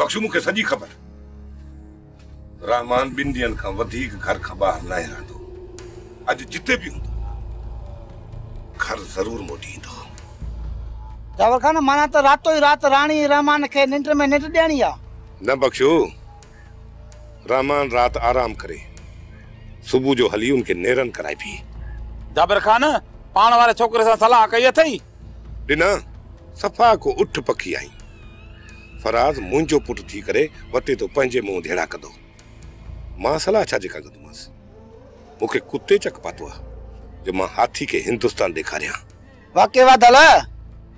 बख्शू मूंखे सॼी ख़बर। रहमान 2 ॾींहनि खां वधीक घर खां ॿाहिरि न रहंदो। अॼु जिते बि हूंदो घर ज़रूर मोटी ईंदो। जावर खान माना त रातो ई रात राणी रहमान खे निंड में निंड ॾियणी आहे। न बख्शू, रहमान रात आराम करे सुबह जो हली उनके नेरन कराई भी। जाबिर खान पाण वारे छोकरे सां सलाह कई अथई? डिना सफ़ा को उठ पखी आई। फराज मुंहिंजो पुट थी करे वते तो पंहिंजे मुंह धेड़ा कंदो। मां सलाह छा जेका कंदुमस। मूंखे कुत्ते चक पातो आहे जो मां हाथी के हिंदुस्तान ॾेखारियां। वाके वादल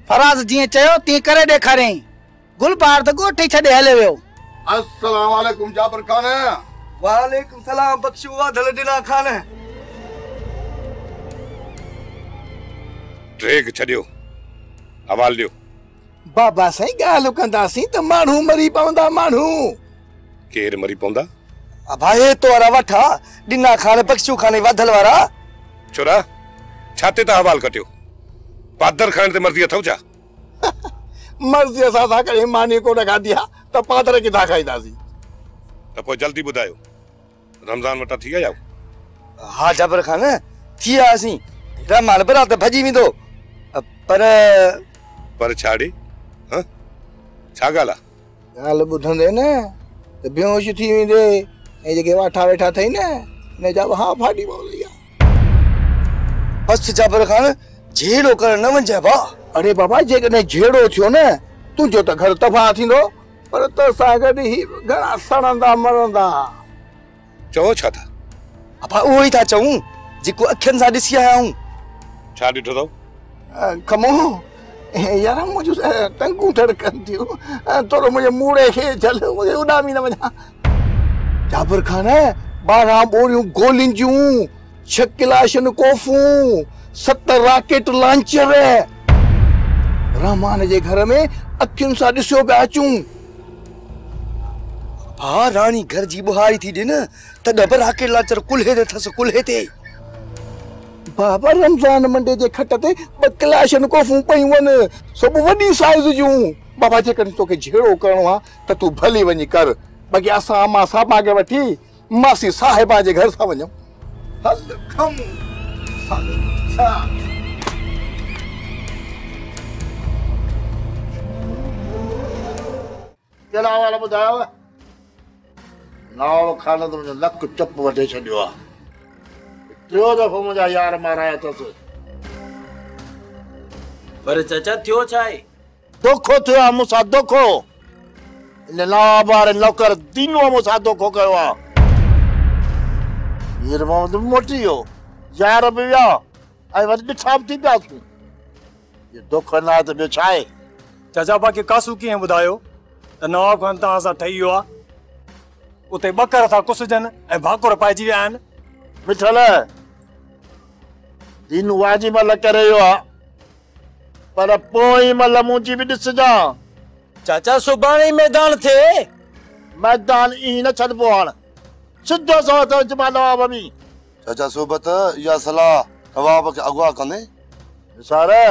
फराज जीअं चयो तीअं करे ॾेखारियईं। गुलबार त ॻोठी छॾे हले वियो। अस्सलाम वालेकुम जाबिर खान। वालेकुम सलाम बख्शू वादल डिना खान। ड्रेग छॾियो, हवाल ॾियो। बाबा साईं ॻाल्हि कंदासीं त माण्हू मरी पवंदा। माण्हू केर मरी पवंदा? भाई तो वारा वठा डिना खान बख्शू खान वादल वारा। छोरा छाते ता हवाल कटियो? पादर खान ते मर्जी अथव छा? मर्जी असां था करे मानी को लगा दिया त पादर किथा खाईंदासीं। त पोइ जल्दी ॿुधायो, रमज़ान वटा थी आया? हाँ जाबिर खान थी आयासीं। रहमान बरात भजी वेंदो पर छाड़ी? हां छा ॻाल्हि आहे? ॻाल्हि ॿुधंदे न त बेहोश थी वेंदे ऐं जेके वाठा वेठा अथई न इन जा हा फाटी पवंदी आहे। बस जाबिर खान झेड़ो कर न वञे बा। अरे बाबा जेकॾहिं झेड़ो थियो न तुंहिंजो त घर तबाह थींदो पर तो सां गॾु ही घणा सड़ंदा मरंदा। चओ छा था? अबा उहो ई था चऊं जेको अखियुनि सां ॾिसी आया आहियूं। छा ॾिठो अथव? खमो यार मुझे टंगू धड़कन थियूं थोरो मुंहिंजे मूड़े खे झल मुझे उॾामी न वञा। जाबिर खान 12 बोरियूं गोलियुनि जूं 6 किलाशन कोफूं 7 रॉकेट लॉन्चर रहमान जे घर में अखियुनि सां ॾिसियो पिया अचूं। हा रानी घर जी बुहारी थी ॾे न तॾहिं बि रॉकेट लॉन्चर कुल्हे ते अथसि कुल्हे ते। बाबा रमज़ान मंडे जे खट ते 2 किलाशन कोफूं पयूं वञ सभु वॾी साइज़ जूं। बाबा जेकॾहिं तोखे झेड़ो करणो आहे त तूं भली वञी कर। बाक़ी असां अम्मा साहिबा खे वठी मासी साहिबा जे घर सां वञूं। हल खम कहिड़ा वाला ॿुधायो? नवाब खान त मुंहिंजो नक चप वठे छॾियो आहे। 3 दफ़ो मुंहिंजा यार माराया अथसि। पर चाचा थियो छा आहे? दोखो थियो आहे मूंसां दोखो। इन नवाब वारे नौकर दीनो मूंसां दोखो कयो आहे। मीर मोहम्मद मोटी वियो, यार बि विया ऐं वरी ॾिठा बि थी पियासीं। ये दोखो न आहे त ॿियो छा आहे? चाचा बाक़ी कासू कीअं ॿुधायो त नवाब खान तव्हां सां ठही वियो आहे? उते ॿकर था कुसजनि ऐं भाकुर पाइजी विया आहिनि। मिठल दीन वाजिब ल करे वियो आहे पर पोइ महिल मुंहिंजी बि ॾिसजां। चाचा सुभाणे ई मैदान थिए। मैदान ई न छॾिबो हाणे सिधो सो त जमा नवाब में। चाचा सोबत या सलाह नवाब के अगवा कंदे सारे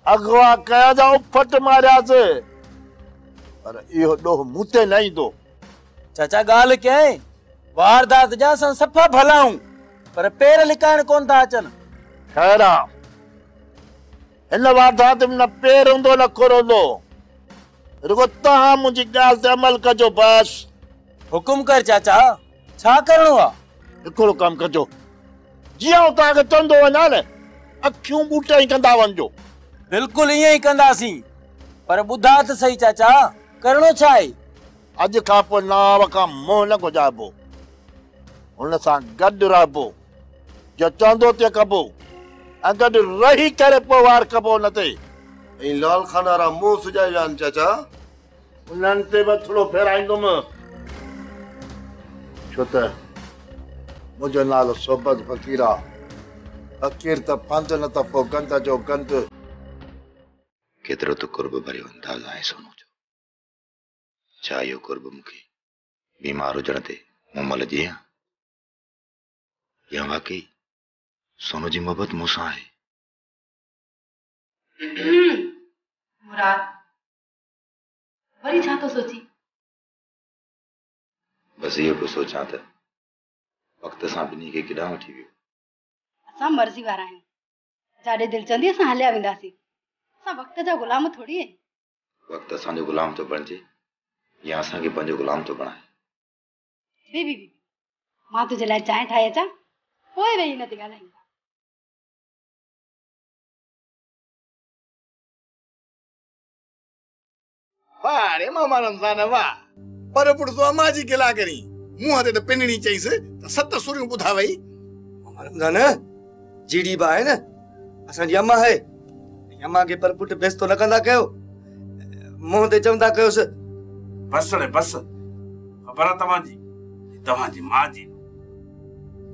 अगवा कया जा उफट मारियासीं पर इहो ॾोह मूं ते न ईंदो। चाचा ॻाल्हि कयईं वारदात जा असां सफ़ा भलाऊं पर पेर लिकाइण कोन था अचनि। ख़ैर आहे हिन वारदात में न पेर हूंदो न खुर हूंदो। रुगो तव्हां मुंहिंजी ॻाल्हि ते अमल कजो बस। हुकुम कर चाचा छा करणो आहे? हिकिड़ो कमु कजो जीअं तव्हांखे चवंदो वञा न अखियूं ॿूटे ई कंदा वञिजो। बिल्कुलु ईअं ई कंदासीं पर ॿुधा त सही चाचा करणो छा आहे? अॼु खां पोइ नवाब खां मुंहुं न गुजाइबो। हुन सां गॾु रहबो जो चवंदो ते कबो ऐं गॾु रही करे पोइ वार कबो न ते। ऐं लाल खान वारा मुंहुं सुॼाए विया आहिनि चाचा। उन्हनि ते बि थोरो फेराईंदुमि छो त मुंहिंजो नालो सोबत फ़कीर आहे। फ़कीर त पंध न त पोइ गंद जो गंद। केतिरो त कुर्ब भरियो अंदाज़ आहे सोनू जो। छा इहो कुर्ब मूंखे बीमार हुजण ते मूं महिल ॾियां या वाकई सोनू जी मोहबत मूंसां आहे? मुराद वरी छा तो सोची? बस इहो पियो सोचां त वक़्त सां ॿिन्ही खे केॾांहुं वठी वियो। असां मर्ज़ी वारा आहियूं, जाॾे दिलि चवंदी असां हलिया वेंदासीं। असां वक़्त जा गुलाम थोड़ी आहियूं। वक़्तु असांजो गुलाम थो बणिजे या असांखे पंहिंजो गुलाम थो बणाए। बीबी मां तुंहिंजे लाइ चांहि ठाहे अचां, पोइ वेही न ते ॻाल्हायूं। वाह रे मामा रमज़ान वाह। पर पुट तो अम्मा जी गिला करी मुंह ते त पिनणी चईस त 7 सुरियूं ॿुधा वई। मामा रमज़ान जीड़ी बा है न असांजी अम्मा है। अम्मा के पर पुट बेस्तो न कंदा कयो, मुंह ते चवंदा कयोस। बस रे बस, खबर है तव्हांजी मां जी।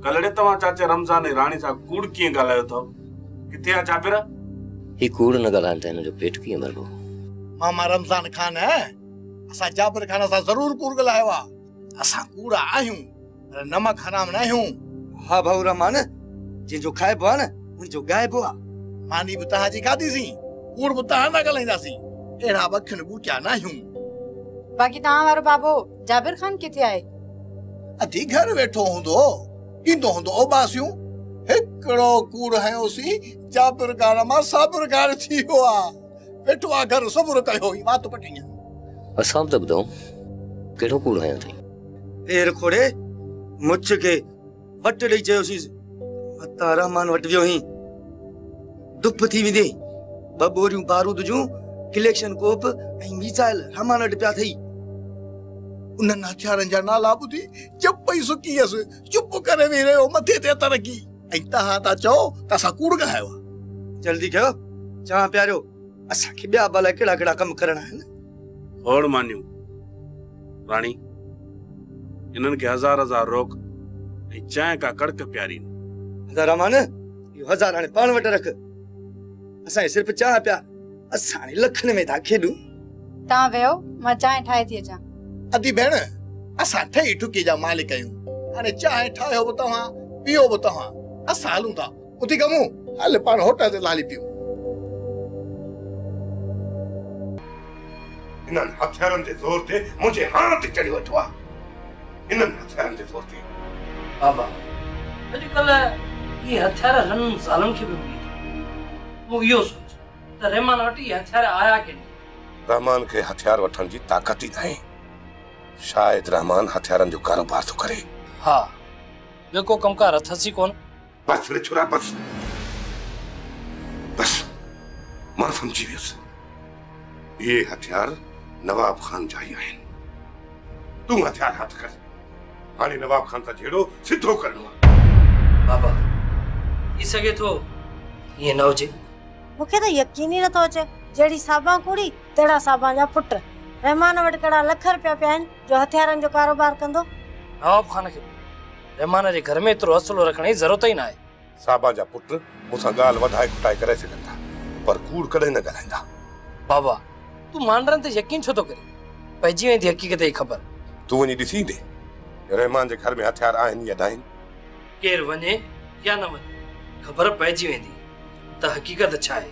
कलड़े तव्हां चाचा रमज़ान ऐं राणी सां कूड़ कीअं ॻाल्हायो अथव? किथे आहे चाबिर? ही कूड़ न ॻाल्हाइनि त हिन जो पेट कीअं भरबो? मामा रमज़ान खान असां जाबिर खान सां ज़रूर कूड़ ॻाल्हायो आहे। असां कूड़ आहियूं पर नमक हराम न आहियूं। हा भाऊ रहमान, जंहिंजो खाइबो आहे न उनजो ॻाइबो आहे। मानी बि तव्हांजी खाधीसीं, कूड़ बि तव्हां न ॻाल्हाईंदासीं। अहिड़ा बखियुनि ॿूटिया न आहियूं। बाक़ी तव्हां वारो बाबो जाबिर खान किथे आहे? अधी घर वेठो हूंदो, ईंदो हूंदो ओबासियूं। हिकिड़ो कूड़ हयोसीं, जाबिर खान मां सब्र गार थी वियो आहे। वेठो आहे घर सब्र कयो ई वात पटिया। असां त ॿुधो कहिड़ो कूड़ हयो अथई? एर खोड़े मुछ के वट ॾेई चयोसीं मता रहमान वटि वियो हुई। दुप थी वेंदी 2 बोरियूं बारूद जूं कलेक्शन कोप ऐं मिसाइल रहमान वटि पिया थई। उन्हनि हथियारनि जा नाला ॿुधी चप ई सुकी वियसि। चुप करे वेही रहियो मथे ते हथ रखी। ऐं तव्हां था चओ त असां कूड़ ॻाल्हायो आहे। जल्दी कयो चवां प्यारियो, असांखे ॿिया भला कहिड़ा कहिड़ा कम करणा आहिनि। और मानियो राणी, इन्हनि खे 1000 रोक ऐं चांहि का कड़क प्यारी। रहमान इहो 1000 हाणे पाण वटि रख। असां सिर्फ़ चाह पिया, असां हाणे लखनि में था खेॾूं। तव्हां वेहो, मां चांहि ठाहे थी अचां। अदी भेण असां ठही ठुकी जा मालिक आहियूं। हाणे चांहि ठाहियो बि तव्हां, पियो बि तव्हां। असां हलूं था उथी कमूं। हल पाण होटल ते लाली पियूं। इन्हनि हथियारनि जे ज़ोर ते मुंहिंजे हाथ चढ़ी वेठो आहे। इन्हनि हथियारनि जे ज़ोर ते बाबा अॼुकल्ह ये हथियार रन ज़ालम खे बि मिली थो। मूं इहो सोच त रहमान वटि इहे हथियार आया केॾे? रहमान खे हथियार वठण जी ताक़त ई नाहे। शायदि रहमान हथियारनि जो कारोबार थो करे। हा, ॿियो को कमकार अथसि कोन। बस रे छोरा बस बस, मां समझी वियुसि। ये हथियार नवाब खान जा ही आहिनि। तूं हथियार हथ कर। हाणे नवाब खान सां जहिड़ो सिधो करणो आहे। बाबा थी सघे थो ईअं न हुजे। मूंखे त यकीन ई नथो अचे। जहिड़ी साबा कुड़ी तहिड़ा साबा जा पुट। रहमान वटि कहिड़ा लख रुपया पिया आहिनि जो हथियारनि जो कारोबार कंदो। नवाब खान खे रहमान जे घर में एतिरो असुलो रखण जी ज़रूरत ई न आहे। साबा जा पुट मूंसां ॻाल्हि वधाए खुटाए करे सघंदा, पर कूड़ कॾहिं न ॻाल्हाईंदा। बाबा तूं मांडरनि ते यकीन छो थो करे? पइजी वेंदी हक़ीक़त जी ख़बर। तूं वञी ॾिसी ईंदे रहमान जे घर में हथियार आहिनि या न आहिनि। केरु वञे या न वञे, ख़बर पइजी वेंदी त हक़ीक़त छा आहे।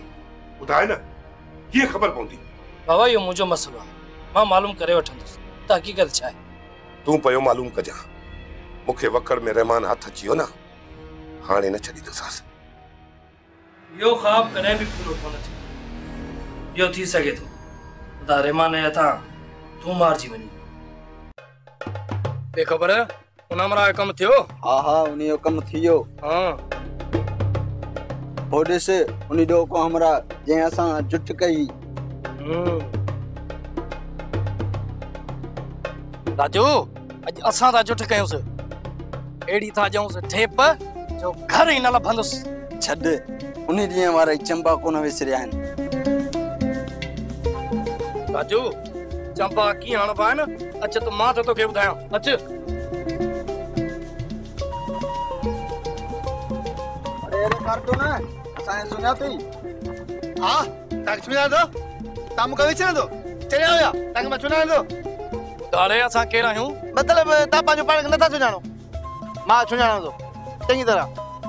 ॿुधाए न, कीअं ख़बर पवंदी? बाबा इहो मुंहिंजो मसइलो आहे, मां मालूम करे वठंदुसि त हक़ीक़त छा आहे। तूं पियो मालूम कजां। मूंखे वकड़ में रहमान हथ अची वियो न, हाणे न छॾींदोसांसि। इहो ख़्वाब कॾहिं बि पूरो कोन थींदो। इहो थी सघे थो त रहमान जे हथां तूं मारिजी वञी। बे ख़बर उन हमरा जो कमु थियो? हा उन जो कमु थी वियो। हाँ हो ॾिस उन ॾो को हमरा जंहिं असां जुट कई। राजू अॼु असां था जुट कयूंसि। अहिड़ी था ॾियूंसि ठेप जो घर ई न लभंदुसि। छॾ उन ॾींहं वारा चंबा कोन विसरिया आहिनि। राजू चंबा कीअं हणबा आहिनि, अच त मां त तोखे ॿुधायां। अच अरे कार्टून असांखे सुञातई। हा तव्हांखे सुञाणो? तव्हां मूंखे विसरंदो चरिया हुया? तव्हांखे मां सुञाणंदो? दाड़े असां केरु आहियूं? मतिलबु तव्हां पंहिंजो पाण खे नथा सुञाणो। मां सुञाणा थो चङी तरह।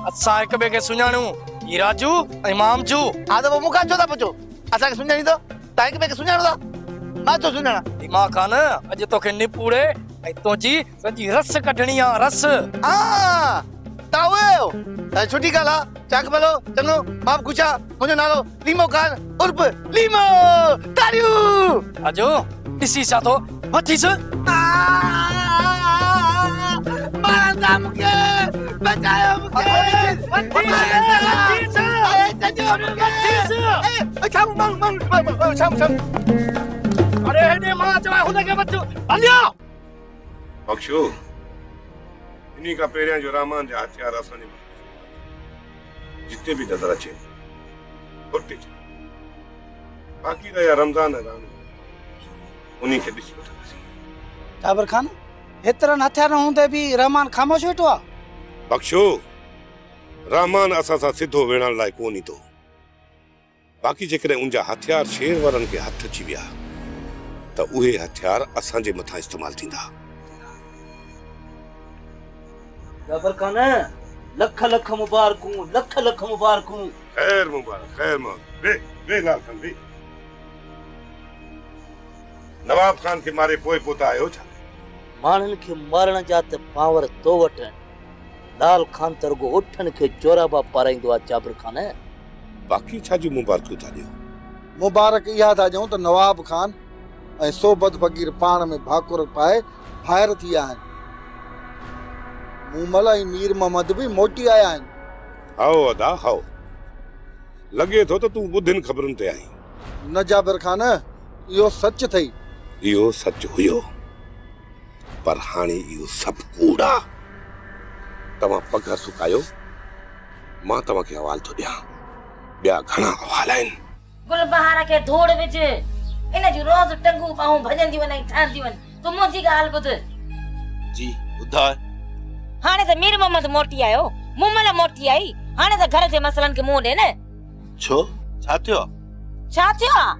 असां हिक ॿिए खे सुञाणूं, ही राजू ऐं मां अमजू। हा त पोइ मूंखां छो था पुछो? असांखे सुञाणींदो? तव्हां हिक ॿिए खे सुञाणो था? मां छो सुञाणा? दिमाग़ कान अॼु तोखे निपूड़े ऐं तुंहिंजी सॼी रस कढणी आहे रस। हाँ ताओ छुट्टी ॻाल्हि आहे चाक भलो चङो मां बि ख़ुशि आहियां। मुंहिंजो नालो लीमो ख़ान उर्फ लीमो तारियूं। अजो ॾिसी छा थो वठीस मारंदा मूंखे बचायो मूंखे अरे हेॾे मां चवां हुनखे वठ हलियो। बख्शो इन्हीं का पहिरियां जो रहमान जा हथियार असांजे जिते भी नजर अचे उते बाक़ी रहिया रमज़ान रानी उन्हीं खे ॾिसी वठंदासीं। जाबिर खान हेतिरनि हथियार हूंदे बि रहमान ख़ामोश वेठो आहे। बख्शो रहमान असां सां सिधो विढ़ण लाइ कोन ईंदो। बाक़ी जेकॾहिं उनजा हथियार शेर वारनि खे हथ अची विया त उहे हथियार असांजे मथां इस्तेमाल थींदा। जाबिर खान लख लख मुबारकूं लख लख मुबारकूं। खैर मुबारक खैर मुबारक। वे लाल खान वे नवाब खान के मारे पोइ पोता आयो छा? माण्हुनि खे मारण जा त पावर तो वटि लाल खान त रुगो उठनि खे जोराबा पाराईंदो आहे। जाबिर खान बाक़ी छा जी मुबारकूं था ॾियो? मुबारक इहा था ॾियूं त नवाब खान ऐं सोबत फ़कीर पाण में भाकुर पाए ॿाहिर थी विया आहिनि। मूमल ऐं मीर मोहम्मद बि मोटी आया आहिनि। हाओ अदा हाओ लॻे थो त तूं ॿुधियुनि ख़बरुनि ते आई। न जाबिर खान इहो सच अथई। इहो सच हुयो पर हाणे इहो सभु कूड़ आहे। तव्हां पघ सुकायो मां तव्हांखे हवाल थो ॾियां। ॿिया घणा हवाल आहिनि। गुलबहार खे धूड़ विझ इन जूं रोज़ टंगूं बाहूं भॼंदियूं आहिनि ऐं ठहंदियूं आहिनि। तूं मुंहिंजी ॻाल्हि ॿुध। जी ॿुधाए। हाणे त मीर मोहम्मद मोटी आयो मूमल मोटी आई हाणे त घर जे मसलनि खे मुंहुं ॾे न। छो छा थियो? छा थियो आहे?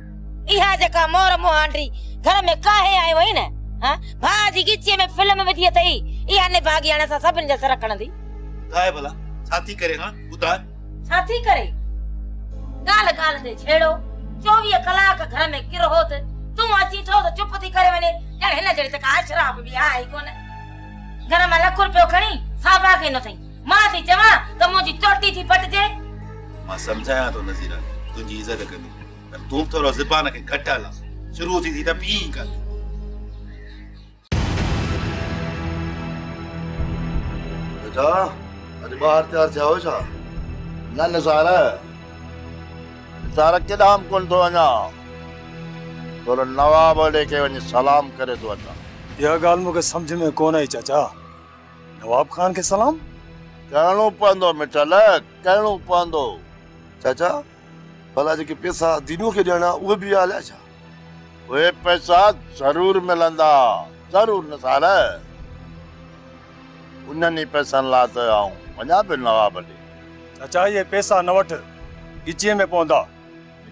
इहा जेका मोर मुहांडी घर में काहे आयो वई न हां भाउ जी गिचीअ में फिल्म विधी अथई इहा निभागी हाणे असां सभिनि जा सर खणंदी। ॿुधाए भला छा थी करे? हां ॿुधाए छा थी करे? ॻाल्हि ॻाल्हि ते छेड़ो 24 कलाक घर में किरो होत तूं अची थो त चुप थी करे वञे। ॼण हिन जहिड़ी त का शराब बि आहे कोन। घर में लख रुपयो खणी साबा खे न थई मां थी चवां त मुंहिंजी चोटी थी पटजे। मां सम्झायां थो नज़ीरा तुंहिंजी इज़त कंदी पर तूं थोरो ज़बान खे घटि हला। शुरू थी त पी कर। बेटा अॼु ॿाहिरि तयारु थिया हो छा? न नज़ारा केॾांहुं कोन थो वञा। थोरो नवाब ॾे खे वञी सलाम करे थो अचां। इहा ॻाल्हि मूंखे सम्झ में कोन आई चाचा। नवाब खान खे सलाम करिणो पवंदो मिटल करिणो पवंदो। चाचा भला जेके पैसा दीनू खे ॾियणा उहे बि हलिया छा? उहे पैसा ज़रूर मिलंदा ज़रूर नज़ार। उन्हनि पैसनि लाइ त आऊं वञा पियो नवाब ॾे। चाचा ये पैसा न वठ गिचीअ में पवंदा।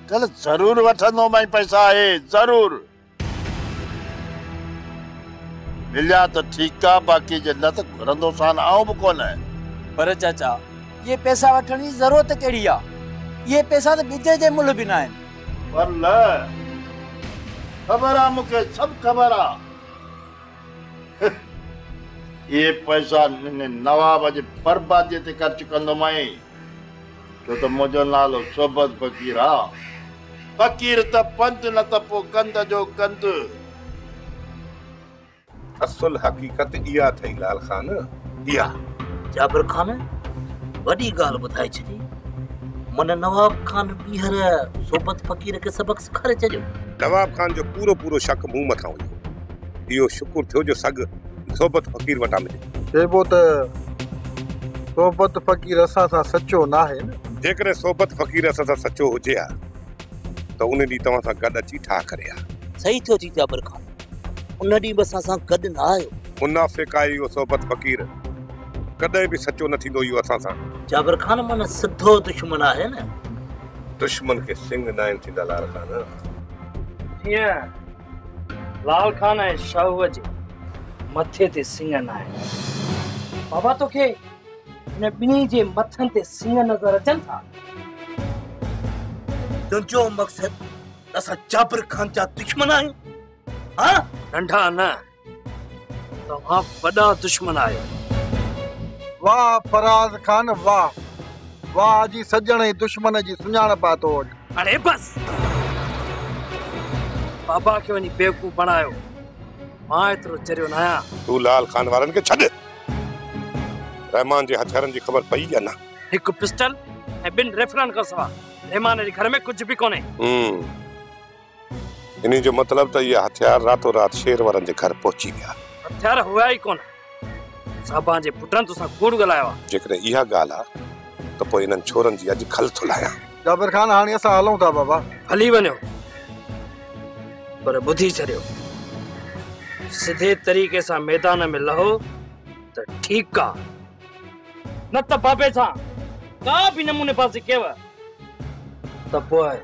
चल ज़रूर वठंदो मैं पैसा आहे ज़रूर। मिलिया त ठीकु आहे बाक़ी जे न त घुरंदो सान आऊं बि कोन। पर चाचा ये पैसा वठण जी ज़रूरत कहिड़ी आहे? ये पैसा त ॿिजे जे मुल्क बि न आहिनि। पर न ख़बर आहे मूंखे सभु ख़बर आहे। ये पैसा नवाब जे बर्बादीअ ते ख़र्च कंदो मैं छो त मुंहिंजो नालो सोबत फ़कीर आहे। फ़कीर त पंत न त पोइ कंद जो कंद। असुल हकीकत इहा थई लाल खान इहा। जाबिर खान वॾी ॻाल्हि ॿुधाए छॾी। मन नवाब खान ॿीहर सोबत फ़कीर खे सबक सेखारे छॾियो। नवाब खान जो पूरो पूरो शक मूं मथां हुयो। इहो शुक्र थियो जो सग सोबत फ़कीर वटां मिले। चइबो त सोबत फ़कीर असां सां सचो न आहे न। जेकॾहिं सोबत फ़कीर असां सां सचो हुजे हा त उन ॾींहुं तव्हां सां गॾु अची ठाह करे हा। सही थियो जी जाबिर खान उन ॾींहुं बि असां सां गॾु न आयो। मुनाफ़िक़ आहे इहो सोबत फ़कीर कॾहिं बि सचो न थींदो इहो असां सां। जाबिर खान मन सिधो दुश्मन आहे न। दुश्मन खे सिंग न आहिनि थींदा लाल खान। जीअं लाल खान ऐं शाहूअ जे मथे ते सिंग न आहे। बाबा तोखे हिन ॿिन्ही जे मथनि ते सिंग नज़र अचनि था। तुंहिंजो मक़सद असां जाबिर खान जा दुश्मन आहियूं? हाँ नंढा न तव्हां वॾा दुश्मन आहियो। वाह फराज खान वाह वाह जी सजण ऐं दुश्मन जी सुञाणप आहे तो वटि। अरे बस बाबा खे वञी बेवकूफ़ बणायो। मां एतिरो चरियो न आहियां। तू लाल खान वारनि खे छॾ। रहमान जे हथियारनि जी ख़बर पई या न? हिकु पिस्टल ऐं 2 रेफरन खां सवाइ रहमान जे घर में कुझु बि कोन्हे। इन्ही जो मतलब त ये हथियार रातों रात शेर वारनि जे घर पहुची विया। हथियार हुआ ई कोन। साबा जे पुटनि तोसां कूड़ ॻाल्हायो आहे। जेकॾहिं इहा ॻाल्हि आहे त पोइ इन्हनि छोरनि जी अॼु खल थो लाहियां। जाबिर खान हाणे असां हलूं था बाबा। हली वञो पर ॿुधी छॾियो, सिधे तरीक़े सां मैदान में लहो त ठीकु आहे, न त बाबे सां का बि नमूने पासे कयव त पोइ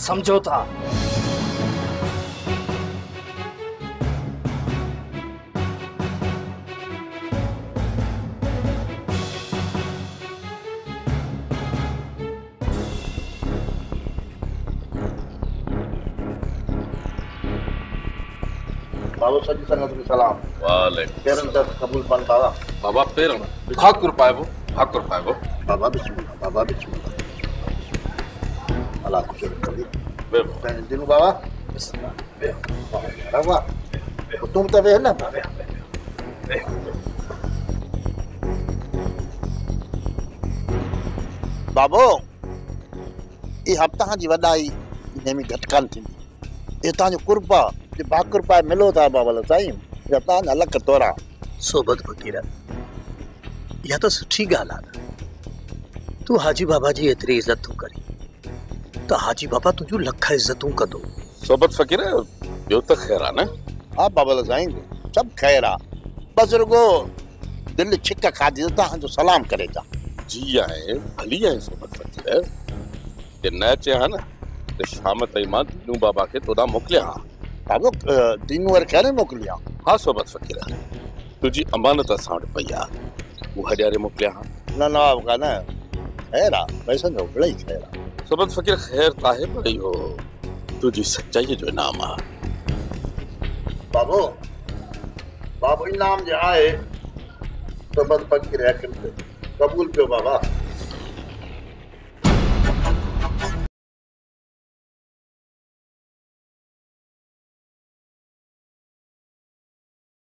सम्झो था। बाबा सजी संगत के सलाम। वालेकुम। पेरन दर्द कबूल पन बाबा। बाबा पेरन भाकुर पाइबो बाबा बिस्मिल्लाह बाबा बिस्मिल्लाह। अल्लाह खुश रखे। पहले दिन बाबा बिस्मिल्लाह। बाबा तुम तो वे ना बाबो ये हफ्ता जी वडाई नेमी घटकान थी ये ताजो कुर्बा जे भाकुर पाए मिलो था बाबा साईं या तान अलग तोरा सोबत फकीर या तो सुठी गाल आहे। तू हाजी बाबा जी एतरी इज्जत तू करी तो हाजी बाबा तुझू लख इज्जतूं कदो। सोबत फकीर यो तो खैर है ना? हां बाबा साईं सब खैर आ। बस रुगो दिल छिक खादी ता जो सलाम करे जा। जी आए भली आए सोबत फकीर के न चाहे ना तो शाम ताई मां दिनू बाबा के तोदा मोकलिया। बाबो दिनू वर करे मोकलिया। हाँ सोबत फकीर तुझी अमानत असां वटि पई आ वो हजारे मोकलिया। न न का न खैर आ पैसा जो बड़ी खैर आ। सोबत फकीर खैर ताहे बड़ी हो तुझी सच्चाई जो इनाम आ। बाबो बाबो इनाम जे आए सोबत फकीर है कबूल पे बाबा।